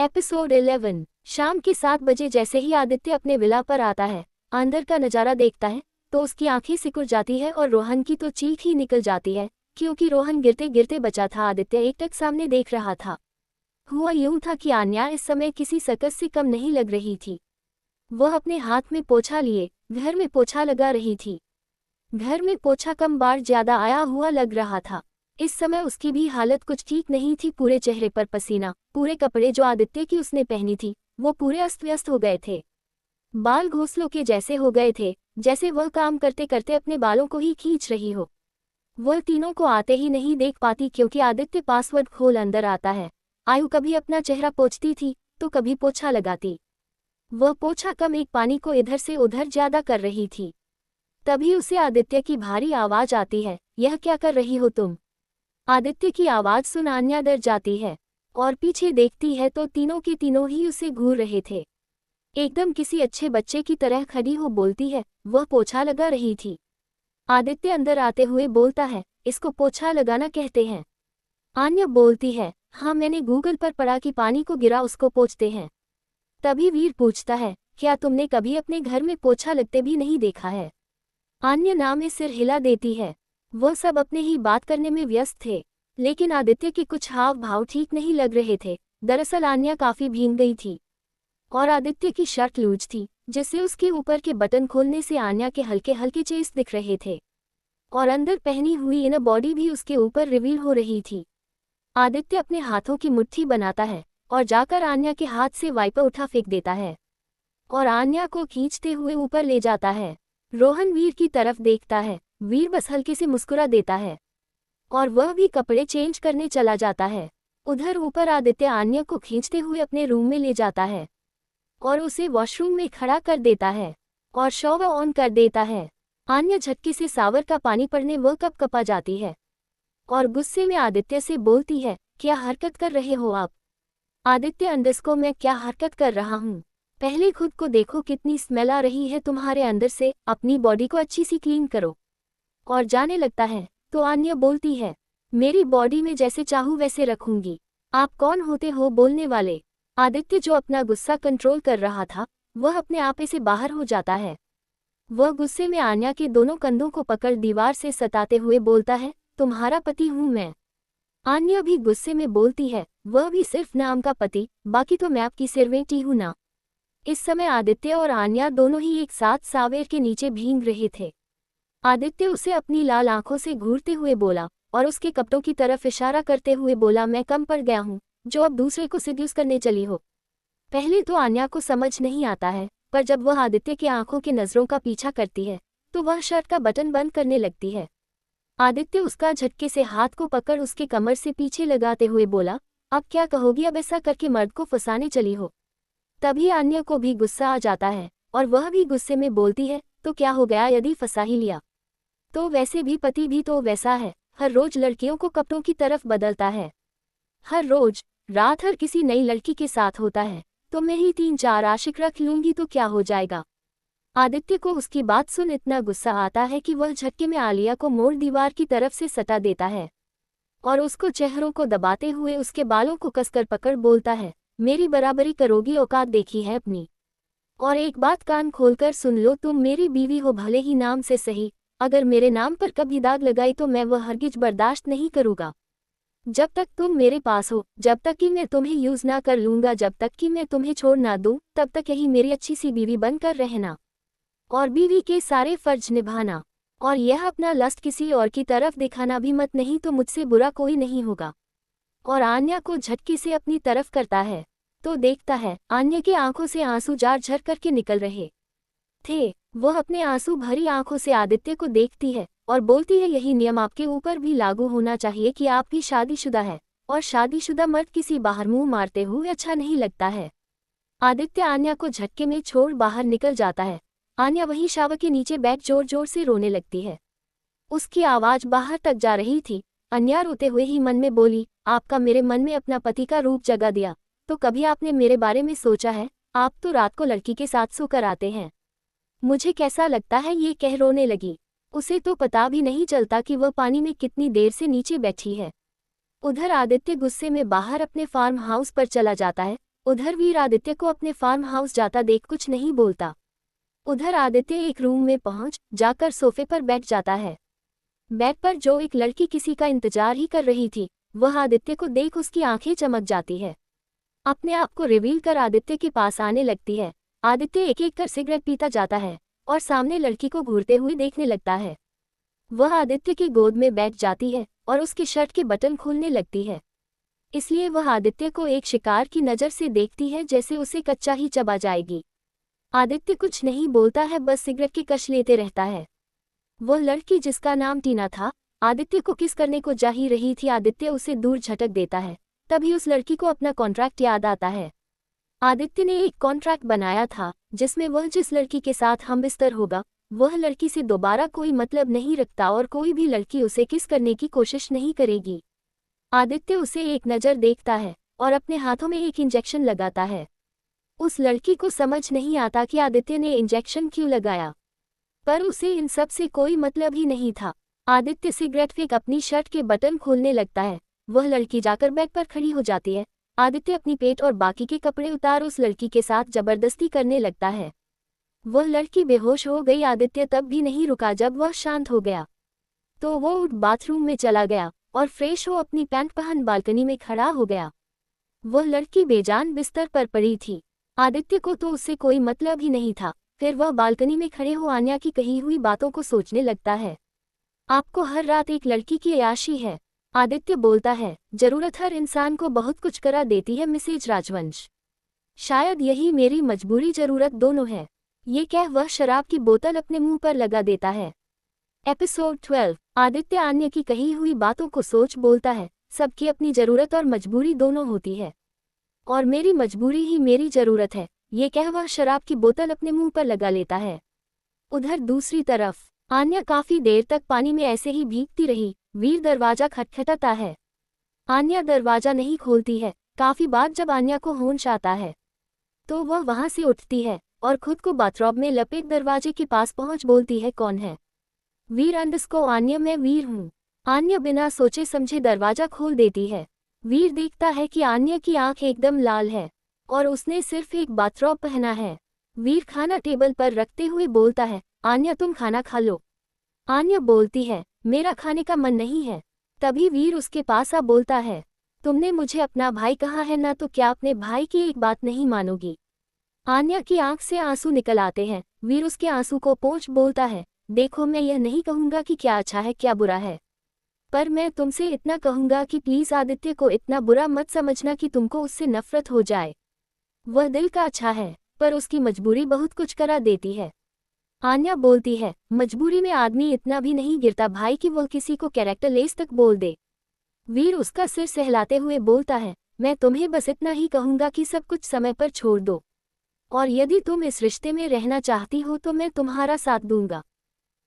Episode 11। शाम के 7 बजे जैसे ही आदित्य अपने विला पर आता है, अंदर का नजारा देखता है तो उसकी आंखें सिकुड़ जाती है और रोहन की तो चीख ही निकल जाती है, क्योंकि रोहन गिरते गिरते बचा था। आदित्य एकटक सामने देख रहा था। हुआ यूं था कि आन्या इस समय किसी सर्कस से कम नहीं लग रही थी। वह अपने हाथ में पोछा लिए घर में पोछा लगा रही थी। घर में पोछा कम बार ज्यादा आया हुआ लग रहा था। इस समय उसकी भी हालत कुछ ठीक नहीं थी। पूरे चेहरे पर पसीना, पूरे कपड़े जो आदित्य की उसने पहनी थी वो पूरे अस्त व्यस्त हो गए थे। बाल घोंसलों के जैसे हो गए थे, जैसे वह काम करते करते अपने बालों को ही खींच रही हो। वह तीनों को आते ही नहीं देख पाती, क्योंकि आदित्य पासवर्ड खोल अंदर आता है। आयु कभी अपना चेहरा पोंछती थी तो कभी पोछा लगाती। वह पोछा कम एक पानी को इधर से उधर ज्यादा कर रही थी। तभी उसे आदित्य की भारी आवाज आती है, यह क्या कर रही हो तुम? आदित्य की आवाज सुन आन्या डर जाती है और पीछे देखती है तो तीनों के तीनों ही उसे घूर रहे थे। एकदम किसी अच्छे बच्चे की तरह खड़ी हो बोलती है, वह पोछा लगा रही थी। आदित्य अंदर आते हुए बोलता है, इसको पोछा लगाना कहते हैं। आन्या बोलती है, हाँ मैंने गूगल पर पढ़ा कि पानी को गिरा उसको पोंछते हैं। तभी वीर पूछता है, क्या तुमने कभी अपने घर में पोछा लगते भी नहीं देखा है? आन्या ना में सिर हिला देती है। वह सब अपने ही बात करने में व्यस्त थे, लेकिन आदित्य के कुछ हाव भाव ठीक नहीं लग रहे थे। दरअसल आन्या काफी भीग गई थी और आदित्य की शर्ट लूज थी, जिससे उसके ऊपर के बटन खोलने से आन्या के हल्के हल्के चेस्ट दिख रहे थे और अंदर पहनी हुई इनर बॉडी भी उसके ऊपर रिवील हो रही थी। आदित्य अपने हाथों की मुट्ठी बनाता है और जाकर आन्या के हाथ से वाइपर उठा फेंक देता है और आन्या को खींचते हुए ऊपर ले जाता है। रोहन वीर की तरफ देखता है। वीर बस हल्के से मुस्कुरा देता है और वह भी कपड़े चेंज करने चला जाता है। उधर ऊपर आदित्य आन्या को खींचते हुए अपने रूम में ले जाता है और उसे वॉशरूम में खड़ा कर देता है और शॉवर ऑन कर देता है। आन्या झटके से सावर का पानी पड़ने वह कपकपा जाती है और गुस्से में आदित्य से बोलती है, क्या हरकत कर रहे हो आप? आदित्य अंडरस्को मैं क्या हरकत कर रहा हूँ? पहले खुद को देखो, कितनी स्मेल आ रही है तुम्हारे अंदर से। अपनी बॉडी को अच्छी सी क्लीन करो। और जाने लगता है तो आन्या बोलती है, मेरी बॉडी में जैसे चाहूँ वैसे रखूंगी। आप कौन होते हो बोलने वाले? आदित्य जो अपना गुस्सा कंट्रोल कर रहा था वह अपने आप से बाहर हो जाता है। वह गुस्से में आन्या के दोनों कंधों को पकड़ दीवार से सताते हुए बोलता है, तुम्हारा पति हूँ मैं। आन्या भी गुस्से में बोलती है, वह भी सिर्फ नाम का पति, बाकी तो मैं आपकी सर्वेंट हूँ ना। इस समय आदित्य और आन्या दोनों ही एक साथ सावेर के नीचे भीग रहे थे। आदित्य उसे अपनी लाल आंखों से घूरते हुए बोला और उसके कपड़ों की तरफ इशारा करते हुए बोला, मैं कम पड़ गया हूँ जो अब दूसरे को सिड्यूस करने चली हो। पहले तो आन्या को समझ नहीं आता है, पर जब वह आदित्य की आंखों के नजरों का पीछा करती है तो वह शर्ट का बटन बंद करने लगती है। आदित्य उसका झटके से हाथ को पकड़ उसके कमर से पीछे लगाते हुए बोला, अब क्या कहोगी? अब ऐसा करके मर्द को फंसाने चली हो? तभी आन्या को भी गुस्सा आ जाता है और वह भी गुस्से में बोलती है, तो क्या हो गया यदि फंसा ही लिया तो? वैसे भी पति भी तो वैसा है, हर रोज लड़कियों को कपड़ों की तरफ बदलता है। हर रोज रात हर किसी नई लड़की के साथ होता है, तो मैं ही 3-4 आशिक रख लूंगी तो क्या हो जाएगा? आदित्य को उसकी बात सुन इतना गुस्सा आता है कि वह झटके में आलिया को मोड़ दीवार की तरफ से सटा देता है और उसको चेहरों को दबाते हुए उसके बालों को कसकर पकड़ बोलता है, मेरी बराबरी करोगी? औकात देखी है अपनी? और एक बात कान खोलकर सुन लो, तुम मेरी बीवी हो भले ही नाम से सही, अगर मेरे नाम पर कभी दाग लगाई तो मैं वह हरगिज बर्दाश्त नहीं करूँगा। जब तक तुम मेरे पास हो, जब तक कि मैं तुम्हें यूज ना कर लूँगा, जब तक कि मैं तुम्हें छोड़ ना दूँ, तब तक यही मेरी अच्छी सी बीवी बनकर रहना और बीवी के सारे फर्ज निभाना, और यह अपना लस्ट किसी और की तरफ दिखाना भी मत, नहीं तो मुझसे बुरा कोई नहीं होगा। और आन्या को झटके से अपनी तरफ करता है तो देखता है आन्या की आंखों से आंसू जार झर करके निकल रहे थे। वह अपने आंसू भरी आंखों से आदित्य को देखती है और बोलती है, यही नियम आपके ऊपर भी लागू होना चाहिए कि आप भी शादीशुदा है और शादीशुदा मर्द किसी बाहर मुंह मारते हुए अच्छा नहीं लगता है। आदित्य आन्या को झटके में छोड़ बाहर निकल जाता है। आन्या वहीं शावर के नीचे बैठ जोर जोर से रोने लगती है। उसकी आवाज बाहर तक जा रही थी। अन्या रोते हुए ही मन में बोली, आपका मेरे मन में अपना पति का रूप जगा दिया, तो कभी आपने मेरे बारे में सोचा है? आप तो रात को लड़की के साथ सोकर आते हैं, मुझे कैसा लगता है? ये कह रोने लगी। उसे तो पता भी नहीं चलता कि वह पानी में कितनी देर से नीचे बैठी है। उधर आदित्य गुस्से में बाहर अपने फार्म हाउस पर चला जाता है उधर वीर आदित्य को अपने फार्म हाउस जाता देख कुछ नहीं बोलता। उधर आदित्य एक रूम में पहुंच जाकर सोफे पर बैठ जाता है। बेड पर जो एक लड़की किसी का इंतजार ही कर रही थी, वह आदित्य को देख उसकी आंखें चमक जाती है। अपने आप को रिवील कर आदित्य के पास आने लगती है। आदित्य एक एक कर सिगरेट पीता जाता है और सामने लड़की को घूरते हुए देखने लगता है। वह आदित्य की गोद में बैठ जाती है और उसके शर्ट के बटन खोलने लगती है। इसलिए वह आदित्य को एक शिकार की नज़र से देखती है, जैसे उसे कच्चा ही चबा जाएगी। आदित्य कुछ नहीं बोलता है, बस सिगरेट की कश लेते रहता है। वह लड़की जिसका नाम टीना था, आदित्य को किस करने को जा ही रही थी। आदित्य उसे दूर झटक देता है। तभी उस लड़की को अपना कॉन्ट्रैक्ट याद आता है। आदित्य ने एक कॉन्ट्रैक्ट बनाया था जिसमें वह जिस लड़की के साथ हमबिस्तर होगा, वह लड़की से दोबारा कोई मतलब नहीं रखता और कोई भी लड़की उसे किस करने की कोशिश नहीं करेगी। आदित्य उसे एक नज़र देखता है और अपने हाथों में एक इंजेक्शन लगाता है। उस लड़की को समझ नहीं आता कि आदित्य ने इंजेक्शन क्यों लगाया, पर उसे इन सब से कोई मतलब ही नहीं था। आदित्य सिगरेट फेंक अपनी शर्ट के बटन खोलने लगता है। वह लड़की जाकर बेड पर खड़ी हो जाती है। आदित्य अपनी पेट और बाकी के कपड़े उतार उस लड़की के साथ जबरदस्ती करने लगता है। वह लड़की बेहोश हो गई। आदित्य तब भी नहीं रुका। जब वह शांत हो गया तो वो उठ बाथरूम में चला गया और फ्रेश हो अपनी पैंट पहन बालकनी में खड़ा हो गया। वह लड़की बेजान बिस्तर पर पड़ी थी। आदित्य को तो उससे कोई मतलब ही नहीं था। फिर वह बालकनी में खड़े हो आन्या की कही हुई बातों को सोचने लगता है। आपको हर रात एक लड़की की अयाशी है, आदित्य बोलता है। जरूरत हर इंसान को बहुत कुछ करा देती है मिसेज राजवंश। शायद यही मेरी मजबूरी जरूरत दोनों है। ये कह वह शराब की बोतल अपने मुंह पर लगा देता है। एपिसोड 12। आदित्य आन्या की कही हुई बातों को सोच बोलता है। सबकी अपनी जरूरत और मजबूरी दोनों होती है, और मेरी मजबूरी ही मेरी जरूरत है। ये कह वह शराब की बोतल अपने मुंह पर लगा लेता है। उधर दूसरी तरफ आन्या काफी देर तक पानी में ऐसे ही भीगती रही। वीर दरवाजा खटखटाता है। आन्या दरवाजा नहीं खोलती है। काफी बाद जब आन्या को होश आता है तो वह वहां से उठती है और खुद को बाथरोब में लपेट दरवाजे के पास पहुंच बोलती है, कौन है? वीर अंडस्को आन्या, मैं वीर हूँ। आन्या बिना सोचे समझे दरवाजा खोल देती है। वीर देखता है कि आन्या की आंख एकदम लाल है और उसने सिर्फ एक बाथरोब पहना है। वीर खाना टेबल पर रखते हुए बोलता है, आन्या तुम खाना खा लो। आन्या बोलती है, मेरा खाने का मन नहीं है। तभी वीर उसके पास आ बोलता है, तुमने मुझे अपना भाई कहा है ना, तो क्या अपने भाई की एक बात नहीं मानोगी? आन्या की आंख से आंसू निकल आते हैं। वीर उसके आंसू को पोंछ बोलता है, देखो मैं यह नहीं कहूँगा कि क्या अच्छा है क्या बुरा है, पर मैं तुमसे इतना कहूँगा कि प्लीज़ आदित्य को इतना बुरा मत समझना कि तुमको उससे नफरत हो जाए। वह दिल का अच्छा है, पर उसकी मजबूरी बहुत कुछ करा देती है। आन्या बोलती है, मजबूरी में आदमी इतना भी नहीं गिरता भाई कि वह किसी को कैरेक्टरलेस तक बोल दे। वीर उसका सिर सहलाते हुए बोलता है, मैं तुम्हें बस इतना ही कहूँगा कि सब कुछ समय पर छोड़ दो, और यदि तुम इस रिश्ते में रहना चाहती हो तो मैं तुम्हारा साथ दूंगा,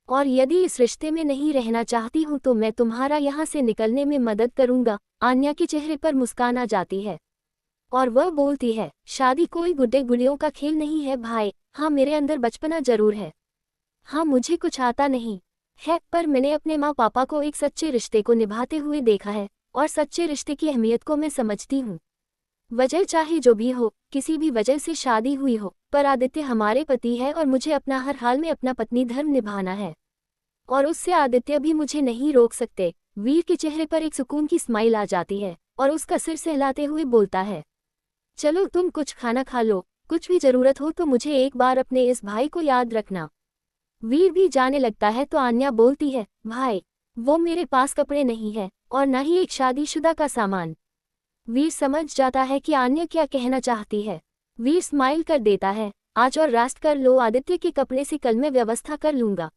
और यदि इस रिश्ते में नहीं रहना चाहती हूँ तो मैं तुम्हारा यहाँ से निकलने में मदद करूँगा। आन्या के चेहरे पर मुस्कान आ जाती है और वह बोलती है, शादी कोई गुड्डे गुड़ियों का खेल नहीं है भाई। हाँ, मेरे अंदर बचपना जरूर है। हाँ, मुझे कुछ आता नहीं है, पर मैंने अपने माँ पापा को एक सच्चे रिश्ते को निभाते हुए देखा है और सच्चे रिश्ते की अहमियत को मैं समझती हूँ। वजह चाहे जो भी हो, किसी भी वजह से शादी हुई हो, पर आदित्य हमारे पति है और मुझे अपना हर हाल में अपना पत्नी धर्म निभाना है, और उससे आदित्य भी मुझे नहीं रोक सकते। वीर के चेहरे पर एक सुकून की स्माइल आ जाती है और उसका सिर सहलाते हुए बोलता है, चलो तुम कुछ खाना खा लो, कुछ भी जरूरत हो तो मुझे एक बार अपने इस भाई को याद रखना। वीर भी जाने लगता है तो आन्या बोलती है, भाई वो मेरे पास कपड़े नहीं है और न ही एक शादीशुदा का सामान। वीर समझ जाता है कि आन्या क्या कहना चाहती है। वीर स्माइल कर देता है, आज और रास्ट कर लो, आदित्य के कपड़े से कल मैं व्यवस्था कर लूंगा।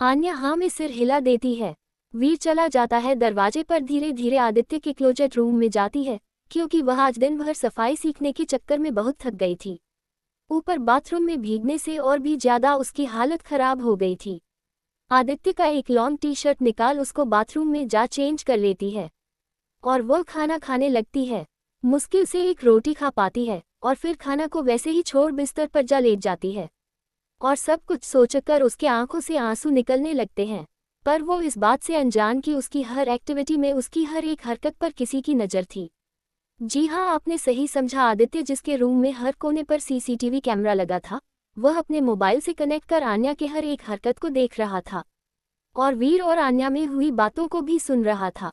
आन्या हाँ में सिर हिला देती है। वीर चला जाता है। दरवाजे पर धीरे धीरे आदित्य के क्लोजेट रूम में जाती है, क्योंकि वह आज दिन भर सफाई सीखने के चक्कर में बहुत थक गई थी। ऊपर बाथरूम में भीगने से और भी ज्यादा उसकी हालत खराब हो गई थी। आदित्य का एक लॉन्ग टी शर्ट निकाल उसको बाथरूम में जा चेंज कर लेती है और वह खाना खाने लगती है। मुश्किल से एक रोटी खा पाती है और फिर खाना को वैसे ही छोड़ बिस्तर पर जा लेट जाती है, और सब कुछ सोचकर उसके आंखों से आंसू निकलने लगते हैं। पर वो इस बात से अनजान कि उसकी हर एक्टिविटी में, उसकी हर एक हरकत पर किसी की नज़र थी। जी हाँ, आपने सही समझा। आदित्य, जिसके रूम में हर कोने पर सीसीटीवी कैमरा लगा था, वह अपने मोबाइल से कनेक्ट कर आन्या के हर एक हरकत को देख रहा था और वीर और आन्या में हुई बातों को भी सुन रहा था।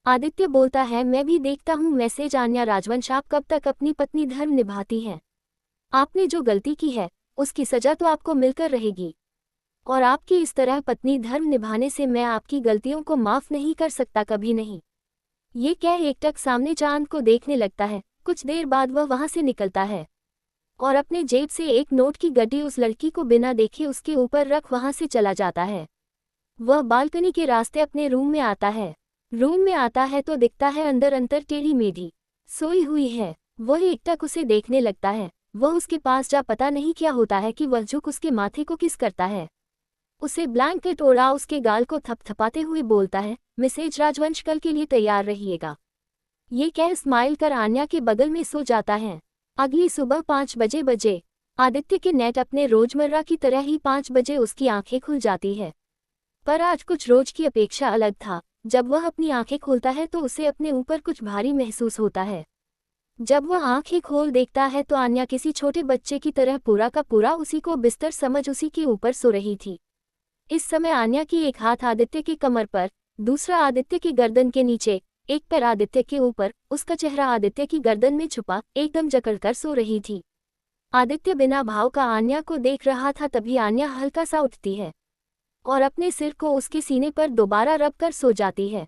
आदित्य बोलता है, मैं भी देखता हूँ मैसेज। आन्या, राजवंश, आप कब तक अपनी पत्नी धर्म निभाती हैं? आपने जो गलती की है उसकी सजा तो आपको मिलकर रहेगी, और आपकी इस तरह पत्नी धर्म निभाने से मैं आपकी गलतियों को माफ नहीं कर सकता, कभी नहीं। ये कह एकटक सामने चांद को देखने लगता है। कुछ देर बाद वह वहां से निकलता है और अपने जेब से एक नोट की गड्डी उस लड़की को बिना देखे उसके ऊपर रख वहां से चला जाता है। वह बालकनी के रास्ते अपने रूम में आता है। रूम में आता है तो दिखता है अंदर अंदर टेढ़ी मेढ़ी सोई हुई है। वह एकटक उसे देखने लगता है। वह उसके पास जा पता नहीं क्या होता है कि वह झुक उसके माथे को किस करता है। उसे ब्लैंकेट ओढ़ा उसके गाल को थपथपाते हुए बोलता है, मिसेज राजवंश, कल के लिए तैयार रहिएगा। ये कह स्माइल कर आन्या के बगल में सो जाता है। अगली सुबह 5 बजे आदित्य के नेट अपने रोजमर्रा की तरह ही 5 बजे उसकी आंखें खुल जाती है। पर आज कुछ रोज की अपेक्षा अलग था। जब वह अपनी आंखें खोलता है तो उसे अपने ऊपर कुछ भारी महसूस होता है। जब वह आंखें खोल देखता है तो आन्या किसी छोटे बच्चे की तरह पूरा का पूरा उसी को बिस्तर समझ उसी के ऊपर सो रही थी। इस समय आन्या की एक हाथ आदित्य की कमर पर, दूसरा आदित्य की गर्दन के नीचे, एक पैर आदित्य के ऊपर, उसका चेहरा आदित्य की गर्दन में छुपा एकदम जकड़कर सो रही थी। आदित्य बिना भाव का आन्या को देख रहा था। तभी आन्या हल्का सा उठती है और अपने सिर को उसके सीने पर दोबारा रब कर सो जाती है।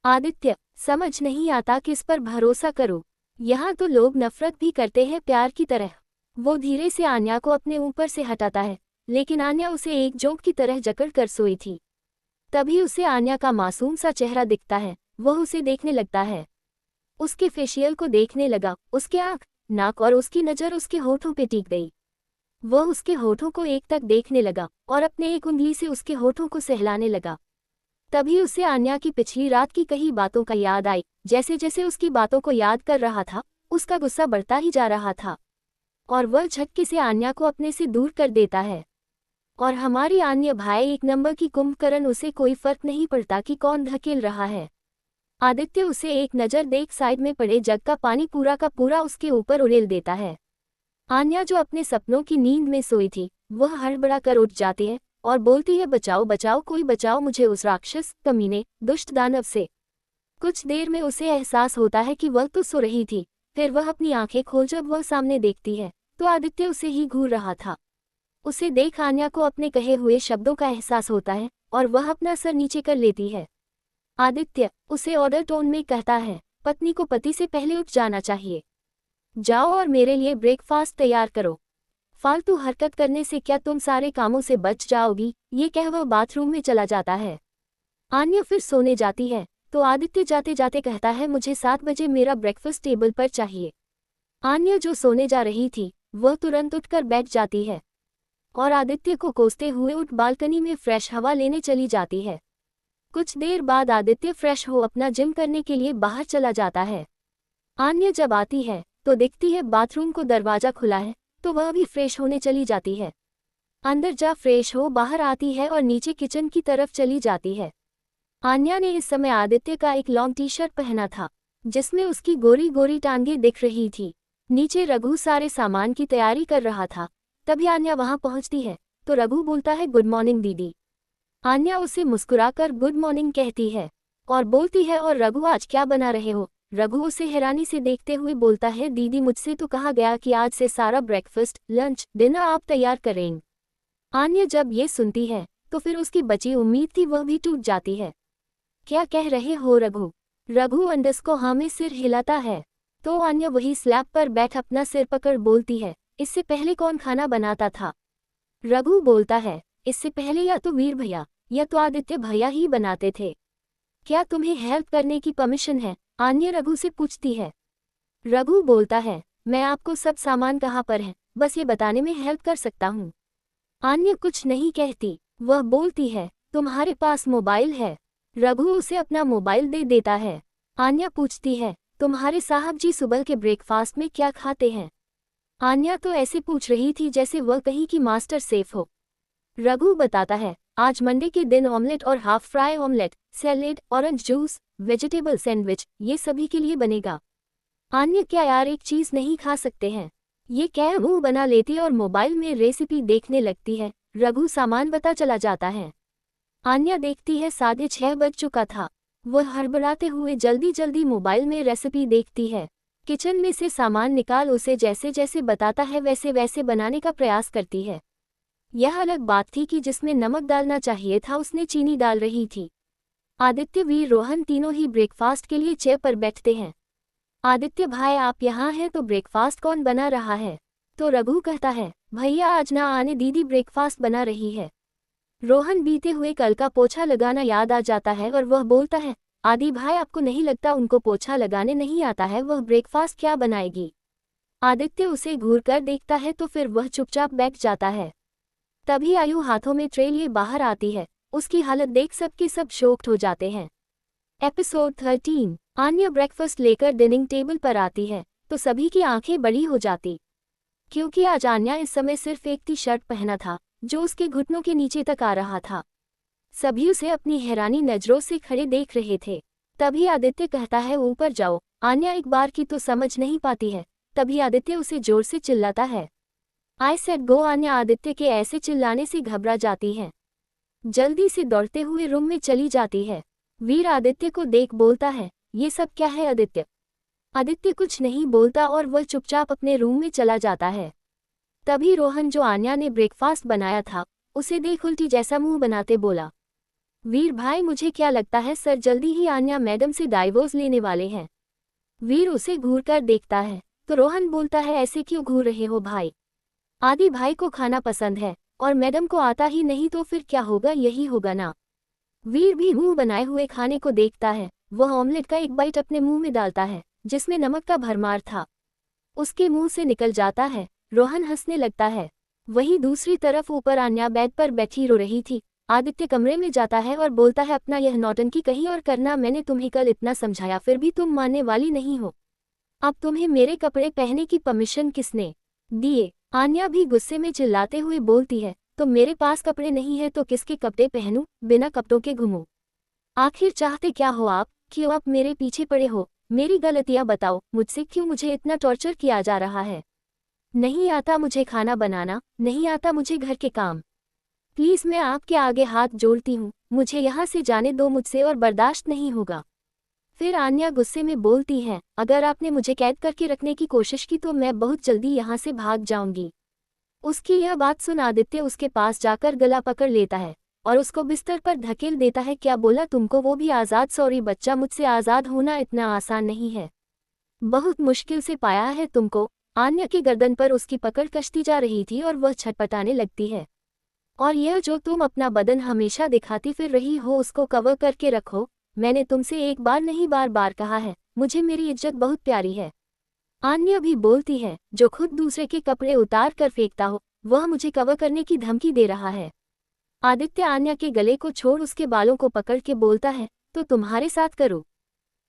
आदित्य, समझ नहीं आता किस पर भरोसा करूं। यहाँ तो लोग नफरत भी करते हैं प्यार की तरह। वो धीरे से आन्या को अपने ऊपर से हटाता है, लेकिन आन्या उसे एक जोंक की तरह जकड़ कर सोई थी। तभी उसे आन्या का मासूम सा चेहरा दिखता है। वह उसे देखने लगता है, उसके फेशियल को देखने लगा। उसके आंख, नाक और उसकी नज़र उसके होठों पे टिक गई। वह उसके होठों को एक तक देखने लगा और अपने एक उंगली से उसके होठों को सहलाने लगा। तभी उसे आन्या की पिछली रात की कही बातों का याद आई। जैसे जैसे उसकी बातों को याद कर रहा था, उसका गुस्सा बढ़ता ही जा रहा था और वह झटके से आन्या को अपने से दूर कर देता है। और हमारी आन्या भाई, एक नंबर की कुंभकर्ण, उसे कोई फर्क नहीं पड़ता कि कौन धकेल रहा है। आदित्य उसे एक नज़र देख साइड में पड़े जग का पानी पूरा का पूरा उसके ऊपर उड़ेल देता है। आन्या, जो अपने सपनों की नींद में सोई थी, वह हड़बड़ा कर उठ जाती है और बोलती है, बचाओ बचाओ, कोई बचाओ मुझे उस राक्षस, कमीने, दुष्ट दानव से। कुछ देर में उसे एहसास होता है कि वह तो सो रही थी। फिर वह अपनी आंखें खोल जब वह सामने देखती है तो आदित्य उसे ही घूर रहा था। उसे देख आन्या को अपने कहे हुए शब्दों का एहसास होता है और वह अपना सर नीचे कर लेती है। आदित्य उसे ऑर्डर टोन में कहता है, पत्नी को पति से पहले उठ जाना चाहिए। जाओ और मेरे लिए ब्रेकफास्ट तैयार करो। फालतू हरकत करने से क्या तुम सारे कामों से बच जाओगी? ये कह वह बाथरूम में चला जाता है। आन्या फिर सोने जाती है तो आदित्य जाते जाते कहता है, मुझे 7 बजे मेरा ब्रेकफास्ट टेबल पर चाहिए। आन्या, जो सोने जा रही थी, वह तुरंत उठकर बैठ जाती है और आदित्य को कोसते हुए उठ बालकनी में फ्रेश हवा लेने चली जाती है। कुछ देर बाद आदित्य फ्रेश हो अपना जिम करने के लिए बाहर चला जाता है। आन्या जब आती है तो देखती है बाथरूम को दरवाजा खुला है, तो वह भी फ्रेश होने चली जाती है। अंदर जा फ्रेश हो बाहर आती है और नीचे किचन की तरफ चली जाती है। आन्या ने इस समय आदित्य का एक लॉन्ग टी शर्ट पहना था जिसमें उसकी गोरी गोरी टांगें दिख रही थी। नीचे रघु सारे सामान की तैयारी कर रहा था। तभी आन्या वहां पहुंचती है तो रघु बोलता है, गुड मॉर्निंग दीदी। आन्या उसे मुस्कुराकर गुड मॉर्निंग कहती है और बोलती है, और रघु, आज क्या बना रहे हो? रघु उसे हैरानी से देखते हुए बोलता है, दीदी, मुझसे तो कहा गया कि आज से सारा ब्रेकफास्ट, लंच, डिनर आप तैयार करेंगे। आन्या जब ये सुनती है तो फिर उसकी बची उम्मीद थी वह भी टूट जाती है। क्या कह रहे हो रघु? रघु अंडस को हाँ में सिर हिलाता है तो आन्या वही स्लैब पर बैठ अपना सिर पकड़ बोलती है, इससे पहले कौन खाना बनाता था? रघु बोलता है, इससे पहले या तो वीर भैया या तो आदित्य भैया ही बनाते थे। क्या तुम्हें हेल्प करने की परमिशन है? आन्या रघु से पूछती है। रघु बोलता है, मैं आपको सब सामान कहाँ पर है बस ये बताने में हेल्प कर सकता हूँ। आन्या कुछ नहीं कहती। वह बोलती है, तुम्हारे पास मोबाइल है? रघु उसे अपना मोबाइल दे देता है। आन्या पूछती है, तुम्हारे साहब जी सुबह के ब्रेकफास्ट में क्या खाते हैं? आन्या तो ऐसे पूछ रही थी जैसे वह कहीं की मास्टर शेफ हो। रघु बताता है, आज मंडे के दिन ऑमलेट और half fry omelette, salad, orange juice, vegetable sandwich, ये सभी के लिए बनेगा। आन्या, क्या यार एक चीज नहीं खा सकते हैं? ये कह मुंह बना लेती और मोबाइल में रेसिपी देखने लगती है। रघु सामान बता चला जाता है। आन्या देखती है 6:30 बज चुका था। वह हड़बड़ाते हुए जल्दी जल्दी मोबाइल में रेसिपी देखती है। किचन में से सामान निकाल उसे जैसे जैसे बताता है वैसे वैसे बनाने का प्रयास करती है। यह अलग बात थी कि जिसमें नमक डालना चाहिए था उसने चीनी डाल रही थी। आदित्य, वीर, रोहन तीनों ही ब्रेकफास्ट के लिए चेयर पर बैठते हैं। आदित्य भाई, आप यहाँ हैं तो ब्रेकफास्ट कौन बना रहा है? तो रघु कहता है, भैया आज ना आने दीदी ब्रेकफास्ट बना रही है। रोहन बीते हुए कल का पोछा लगाना याद आ जाता है और वह बोलता है, आदि भाई आपको नहीं लगता उनको पोछा लगाने नहीं आता है, वह ब्रेकफास्ट क्या बनाएगी? आदित्य उसे घूर कर देखता है तो फिर वह चुपचाप बैठ जाता है। तभी आयु हाथों में ट्रे लिए बाहर आती है। उसकी हालत देख सबके सब शॉक्ड हो जाते हैं। एपिसोड 13। आन्या ब्रेकफास्ट लेकर डाइनिंग टेबल पर आती है तो सभी की आंखें बड़ी हो जाती, क्योंकि आज आन्या इस समय सिर्फ एक टी शर्ट पहना था जो उसके घुटनों के नीचे तक आ रहा था। सभी उसे अपनी हैरानी नजरों से खड़े देख रहे थे। तभी आदित्य कहता है, ऊपर जाओ। आन्या एक बार की तो समझ नहीं पाती है। तभी आदित्य उसे जोर से चिल्लाता है, I said go. Anya Aditya के ऐसे चिल्लाने से घबरा जाती है। जल्दी से दौड़ते हुए रूम में चली जाती है। वीर आदित्य को देख बोलता है, ये सब क्या है आदित्य? आदित्य कुछ नहीं बोलता और वह चुपचाप अपने रूम में चला जाता है। तभी रोहन, जो आन्या ने ब्रेकफास्ट बनाया था, उसे देख उल्टी जैसा मुंह बनाते बोला, वीर भाई मुझे क्या लगता है सर जल्दी ही आन्या मैडम से डाइवोर्स लेने वाले हैं। वीर उसे घूर कर देखता है तो रोहन बोलता है, ऐसे क्यों घूर रहे हो भाई? आदि भाई को खाना पसंद है और मैडम को आता ही नहीं तो फिर क्या होगा, यही होगा ना। वीर भी मुंह बनाए हुए खाने को देखता है। वह ऑमलेट का एक बाइट अपने मुंह में डालता है जिसमें नमक का भरमार था। उसके मुंह से निकल जाता है। रोहन हंसने लगता है। वहीं दूसरी तरफ ऊपर आन्या बेड पर बैठी रो रही थी। आदित्य कमरे में जाता है और बोलता है, अपना यह नौटंकी कहीं और करना, मैंने तुम्हें कल इतना समझाया फिर भी तुम मानने वाली नहीं हो। अब तुम्हें मेरे कपड़े पहनने की परमिशन किसने दिए? आन्या भी गुस्से में चिल्लाते हुए बोलती है, तो मेरे पास कपड़े नहीं है तो किसके कपड़े पहनूं, बिना कपड़ों के घूमूं? आखिर चाहते क्या हो आप? क्यों आप मेरे पीछे पड़े हो? मेरी गलतियां बताओ, मुझसे क्यों मुझे इतना टॉर्चर किया जा रहा है? नहीं आता मुझे खाना बनाना, नहीं आता मुझे घर के काम। प्लीज मैं आपके आगे हाथ जोड़ती हूँ, मुझे यहाँ से जाने दो, मुझसे और बर्दाश्त नहीं होगा। फिर आन्या गुस्से में बोलती है, अगर आपने मुझे कैद करके रखने की कोशिश की तो मैं बहुत जल्दी यहाँ से भाग जाऊंगी। उसकी यह बात सुन आदित्य उसके पास जाकर गला पकड़ लेता है और उसको बिस्तर पर धकेल देता है। क्या बोला तुमको? वो भी आज़ाद? सॉरी बच्चा, मुझसे आज़ाद होना इतना आसान नहीं है, बहुत मुश्किल से पाया है तुमको। आन्या की गर्दन पर उसकी पकड़ कसती जा रही थी और वह छटपटाने लगती है। और यह जो तुम अपना बदन हमेशा दिखाती फिर रही हो उसको कवर करके रखो। मैंने तुमसे एक बार नहीं बार बार कहा है, मुझे मेरी इज्जत बहुत प्यारी है। आन्या भी बोलती है, जो खुद दूसरे के कपड़े उतार कर फेंकता हो वह मुझे कवर करने की धमकी दे रहा है। आदित्य आन्या के गले को छोड़ उसके बालों को पकड़ के बोलता है, तो तुम्हारे साथ करूं?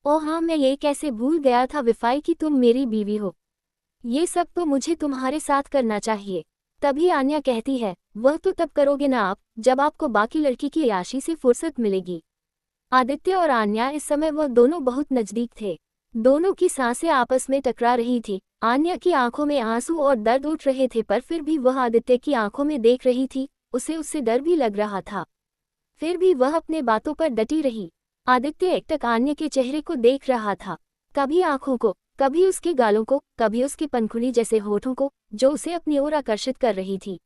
ओह हाँ, मैं ये कैसे भूल गया था विफाई कि तुम मेरी बीवी हो। ये सब तो मुझे तुम्हारे साथ करना चाहिए। तभी आन्या कहती है, वह तो तब करोगे ना आप, जब आपको बाकी लड़की की याशी से फुर्सत मिलेगी। आदित्य और आन्या इस समय वह दोनों बहुत नजदीक थे। दोनों की सांसें आपस में टकरा रही थी। आन्या की आंखों में आंसू और दर्द उठ रहे थे पर फिर भी वह आदित्य की आंखों में देख रही थी। उसे उससे डर भी लग रहा था, फिर भी वह अपने बातों पर डटी रही। आदित्य एकटक आन्या के चेहरे को देख रहा था, कभी आंखों को, कभी उसके गालों को, कभी उसकी पनखुड़ी जैसे होठों को जो उसे अपनी ओर आकर्षित कर रही थी।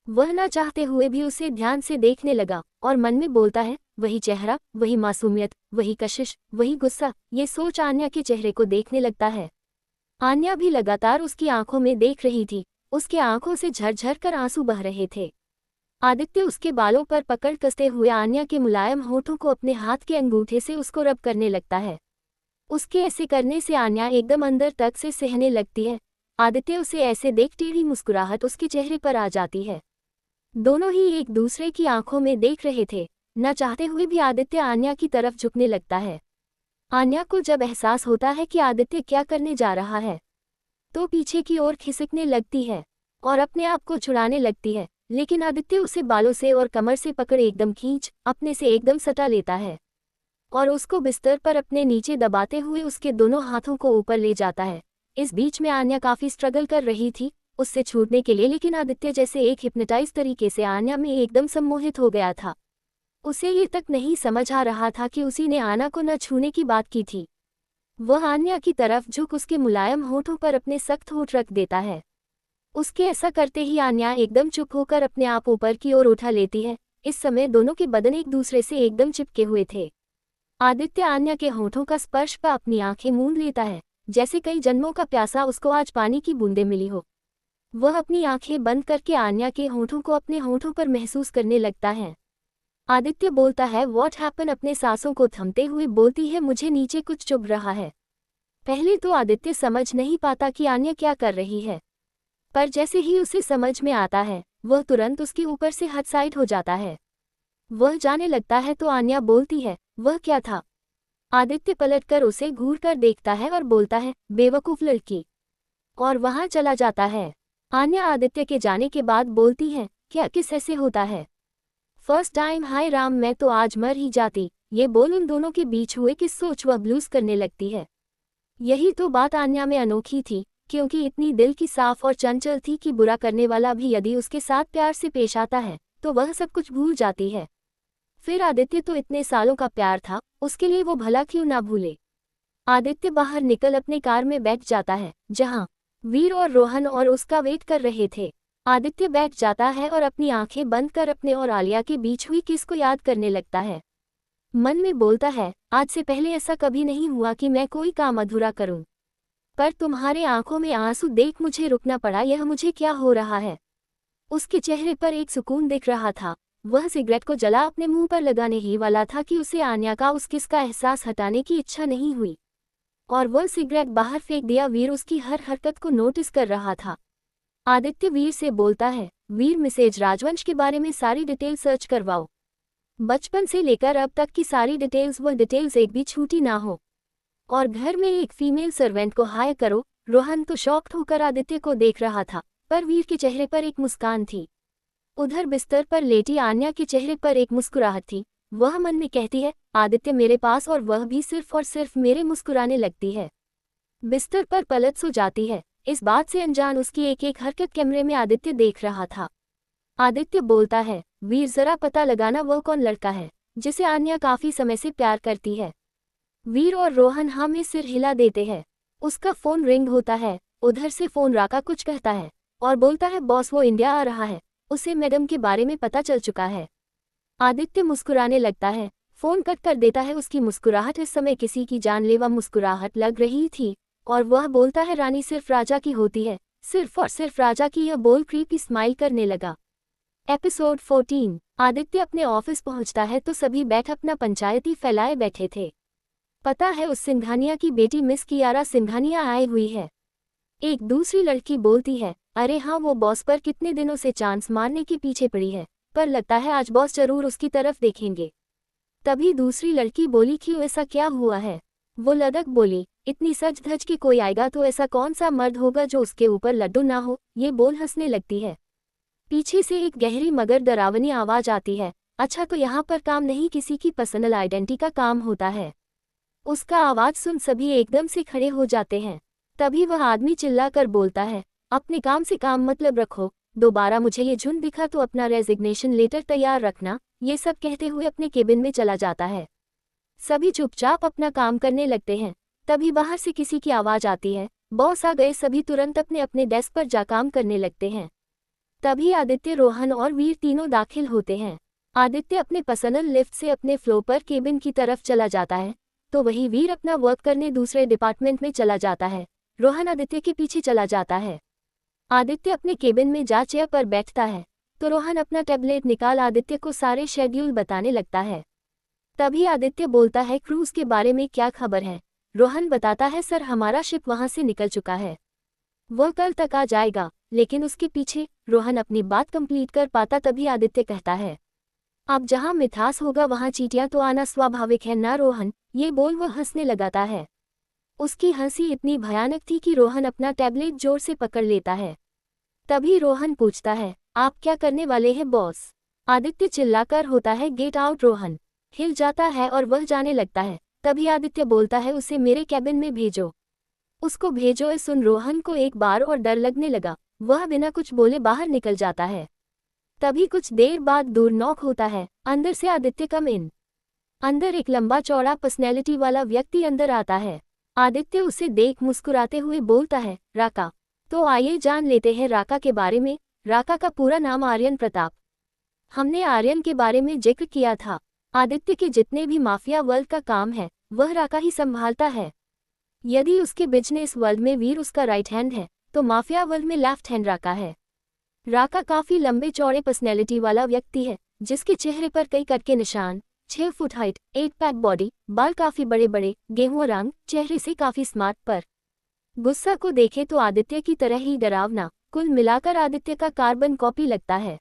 वह न चाहते हुए भी उसे ध्यान से देखने लगा और मन में बोलता है, वही चेहरा, वही मासूमियत, वही कशिश, वही गुस्सा। ये सोच आन्या के चेहरे को देखने लगता है। आन्या भी लगातार उसकी आंखों में देख रही थी। उसके आंखों से झरझर कर आंसू बह रहे थे। आदित्य उसके बालों पर पकड़ कसते हुए आन्या के मुलायम होठों को अपने हाथ के अंगूठे से उसको रब करने लगता है। उसके ऐसे करने से आन्या एकदम अंदर तक से सहने लगती है। आदित्य उसे ऐसे देख टेढ़ी मुस्कुराहट उसके चेहरे पर आ जाती है। दोनों ही एक दूसरे की आंखों में देख रहे थे। न चाहते हुए भी आदित्य आन्या की तरफ झुकने लगता है। आन्या को जब एहसास होता है कि आदित्य क्या करने जा रहा है तो पीछे की ओर खिसकने लगती है और अपने आप को छुड़ाने लगती है, लेकिन आदित्य उसे बालों से और कमर से पकड़ एकदम खींच अपने से एकदम सटा लेता है। और उसको बिस्तर पर अपने नीचे दबाते हुए उसके दोनों हाथों को ऊपर ले जाता है। इस बीच में आन्या काफ़ी स्ट्रगल कर रही थी उससे छूटने के लिए, लेकिन आदित्य जैसे एक हिप्नोटाइज तरीके से आन्या में एकदम सम्मोहित हो गया था। उसे ये तक नहीं समझ आ रहा था कि उसी ने आन्या को न छूने की बात की थी। वह आन्या की तरफ झुक उसके मुलायम होठों पर अपने सख्त होठ रख देता है। उसके ऐसा करते ही आन्या एकदम चुप होकर अपने आप ऊपर की ओर उठा लेती है। इस समय दोनों के बदन एक दूसरे से एकदम चिपके हुए थे। आदित्य आन्या के होठों का स्पर्श पर अपनी आंखें मूंद लेता है, जैसे कई जन्मों का प्यासा उसको आज पानी की बूंदें मिली हो। वह अपनी आंखें बंद करके आन्या के होठों को अपने होठों पर महसूस करने लगता है। आदित्य बोलता है व्हाट हैपन, अपने सांसों को थमते हुए बोलती है मुझे नीचे कुछ चुभ रहा है। पहले तो आदित्य समझ नहीं पाता कि आन्या क्या कर रही है, पर जैसे ही उसे समझ में आता है वह तुरंत उसके ऊपर से हट साइड हो जाता है। वह जाने लगता है तो आन्या बोलती है वह क्या था। आदित्य पलटकर उसे घूर कर देखता है और बोलता है बेवकूफ लड़की, और वहां चला जाता है। आन्या आदित्य के जाने के बाद बोलती है क्या किस ऐसे होता है। फर्स्ट टाइम हाय राम, मैं तो आज मर ही जाती। ये बोल उन दोनों के बीच हुए किस सोच वह ब्लूज करने लगती है। यही तो बात आन्या में अनोखी थी, क्योंकि इतनी दिल की साफ और चंचल थी कि बुरा करने वाला भी यदि उसके साथ प्यार से पेश आता है तो वह सब कुछ भूल जाती है। फिर आदित्य तो इतने सालों का प्यार था, उसके लिए वो भला क्यों ना भूले। आदित्य बाहर निकल अपने कार में बैठ जाता है, जहां वीर और रोहन और उसका वेट कर रहे थे। आदित्य बैठ जाता है और अपनी आंखें बंद कर अपने और आलिया के बीच हुई किस को याद करने लगता है। मन में बोलता है आज से पहले ऐसा कभी नहीं हुआ कि मैं कोई काम अधूरा करूं, पर तुम्हारे आंखों में आंसू देख मुझे रुकना पड़ा। यह मुझे क्या हो रहा है। उसके चेहरे पर एक सुकून दिख रहा था। वह सिगरेट को जला अपने मुंह पर लगाने ही वाला था कि उसे आन्या का उस किस का एहसास हटाने की इच्छा नहीं हुई, और वह सिगरेट बाहर फेंक दिया। वीर उसकी हर हरकत को नोटिस कर रहा था। आदित्य वीर से बोलता है वीर, मिसेज राजवंश के बारे में सारी डिटेल सर्च करवाओ। बचपन से लेकर अब तक की सारी डिटेल्स, वह डिटेल्स एक भी छूटी ना हो। और घर में एक फीमेल सर्वेंट को हायर करो। रोहन तो शॉक्ड होकर आदित्य को देख रहा था, पर वीर के चेहरे पर एक मुस्कान थी। उधर बिस्तर पर लेटी आन्या के चेहरे पर एक मुस्कुराहट थी। वह मन में कहती है आदित्य मेरे पास, और वह भी सिर्फ और सिर्फ मेरे मुस्कुराने लगती है। बिस्तर पर पलट सो जाती है। इस बात से अनजान उसकी एक एक हरकत कैमरे में आदित्य देख रहा था। आदित्य बोलता है वीर, जरा पता लगाना वह कौन लड़का है जिसे आन्या काफी समय से प्यार करती है। वीर और रोहन हाँ में सिर हिला देते हैं। उसका फोन रिंग होता है। उधर से फोन राका कुछ कहता है और बोलता है बॉस वो इंडिया आ रहा है, उसे मैडम के बारे में पता चल चुका है। आदित्य मुस्कुराने लगता है, फोन कट कर देता है। उसकी मुस्कुराहट इस समय किसी की जानलेवा मुस्कुराहट लग रही थी, और वह बोलता है रानी सिर्फ राजा की होती है, सिर्फ और सिर्फ राजा की। यह बोल क्रीपी स्माइल करने लगा। एपिसोड 14। आदित्य अपने ऑफिस पहुंचता है तो सभी बैठ अपना पंचायती फैलाए बैठे थे। पता है उस सिंघानिया की बेटी मिस कियारा सिंघानिया आई हुई है। एक दूसरी लड़की बोलती है अरे हाँ, वो बॉस पर कितने दिनों से चांस मारने के पीछे पड़ी है, पर लगता है आज बॉस जरूर उसकी तरफ देखेंगे। तभी दूसरी लड़की बोली क्यों, ऐसा क्या हुआ है। वो लदक बोली इतनी सज धज के कोई आएगा तो ऐसा कौन सा मर्द होगा जो उसके ऊपर लड्डू ना हो। ये बोल हंसने लगती है। पीछे से एक गहरी मगर डरावनी आवाज आती है अच्छा तो यहाँ पर काम नहीं, किसी की पर्सनल आइडेंटिटी का काम होता है। उसका आवाज सुन सभी एकदम से खड़े हो जाते हैं। तभी वह आदमी चिल्लाकर बोलता है अपने काम से काम मतलब रखो, दोबारा मुझे ये झुंड दिखा तो अपना रेजिग्नेशन लेटर तैयार रखना। ये सब कहते हुए अपने केबिन में चला जाता है। सभी चुपचाप अपना काम करने लगते हैं। तभी बाहर से किसी की आवाज आती है बॉस आ गए। सभी तुरंत अपने अपने डेस्क पर जा काम करने लगते हैं। तभी आदित्य, रोहन और वीर तीनों दाखिल होते हैं। आदित्य अपने पर्सनल लिफ्ट से अपने फ्लोर पर केबिन की तरफ चला जाता है, तो वही वीर अपना वर्क करने दूसरे डिपार्टमेंट में चला जाता है। रोहन आदित्य के पीछे चला जाता है। आदित्य अपने केबिन में जा चेयर पर बैठता है, तो रोहन अपना टैबलेट निकाल आदित्य को सारे शेड्यूल बताने लगता है। तभी आदित्य बोलता है क्रूज के बारे में क्या खबर है। रोहन बताता है सर, हमारा शिप वहां से निकल चुका है, वह कल तक आ जाएगा। लेकिन उसके पीछे रोहन अपनी बात कंप्लीट कर पाता तभी आदित्य कहता है अब जहां मिठास होगा वहां चींटियां तो आना स्वाभाविक है ना रोहन। ये बोल वह हंसने लगाता है। उसकी हंसी इतनी भयानक थी कि रोहन अपना टैबलेट जोर से पकड़ लेता है। तभी रोहन पूछता है आप क्या करने वाले हैं बॉस। आदित्य चिल्लाकर होता है गेट आउट रोहन। हिल जाता है और वह जाने लगता है। तभी आदित्य बोलता है उसे मेरे कैबिन में भेजो। उसको भेजो। ये सुन रोहन को एक बार और डर लगने लगा। वह बिना कुछ बोले बाहर निकल जाता है। तभी कुछ देर बाद दूर नॉक होता है। अंदर से आदित्य कम इन। अंदर एक लंबा चौड़ा पर्सनैलिटी वाला व्यक्ति अंदर आता है। आदित्य उसे देख मुस्कुराते हुए बोलता है, राका। तो आइए जान लेते हैं राका के बारे में। राका का पूरा नाम आर्यन प्रताप। हमने आर्यन के बारे में जिक्र किया था। आदित्य के जितने भी माफिया वर्ल्ड का काम है वह राका ही संभालता है। यदि उसके बिजनेस वर्ल्ड में वीर उसका राइट हैंड है तो माफिया वर्ल्ड में लेफ्ट हैंड राका है। राका काफी लंबे चौड़े पर्सनैलिटी वाला व्यक्ति है जिसके चेहरे पर कई कट के निशान, 6 फुट हाइट, 8 पैक बॉडी, बाल काफी बड़े बड़े, गेहुआ रंग, चेहरे से काफी स्मार्ट पर गुस्सा को देखे तो आदित्य की तरह ही डरावना। कुल मिलाकर आदित्य का कार्बन कॉपी लगता है।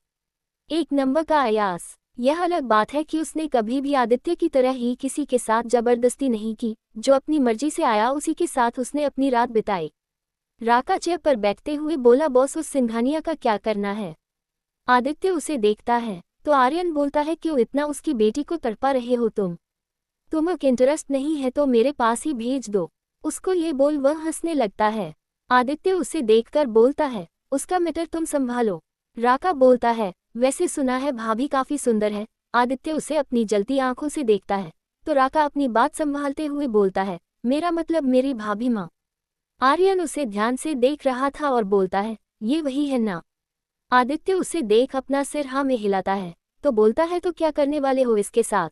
एक नंबर का अयास। यह अलग बात है कि उसने कभी भी आदित्य की तरह ही किसी के साथ जबरदस्ती नहीं की। जो अपनी मर्जी से आया उसी के साथ उसने अपनी रात बिताई। राका चेयर पर बैठते हुए बोला, बॉस उस सिंघानिया का क्या करना है? आदित्य उसे देखता है तो आर्यन बोलता है, क्यों इतना उसकी बेटी को तड़पा रहे हो तुम्हें इंटरेस्ट नहीं है तो मेरे पास ही भेज दो उसको। ये बोल वह हंसने लगता है। आदित्य उसे देखकर बोलता है, उसका मैटर तुम संभालो। राका बोलता है, वैसे सुना है भाभी काफी सुंदर है। आदित्य उसे अपनी जलती आंखों से देखता है तो राका अपनी बात संभालते हुए बोलता है, मेरा मतलब मेरी भाभी माँ। आर्यन उसे ध्यान से देख रहा था और बोलता है, ये वही है ना? आदित्य उसे देख अपना सिर हाँ में हिलाता है तो बोलता है, तो क्या करने वाले हो इसके साथ?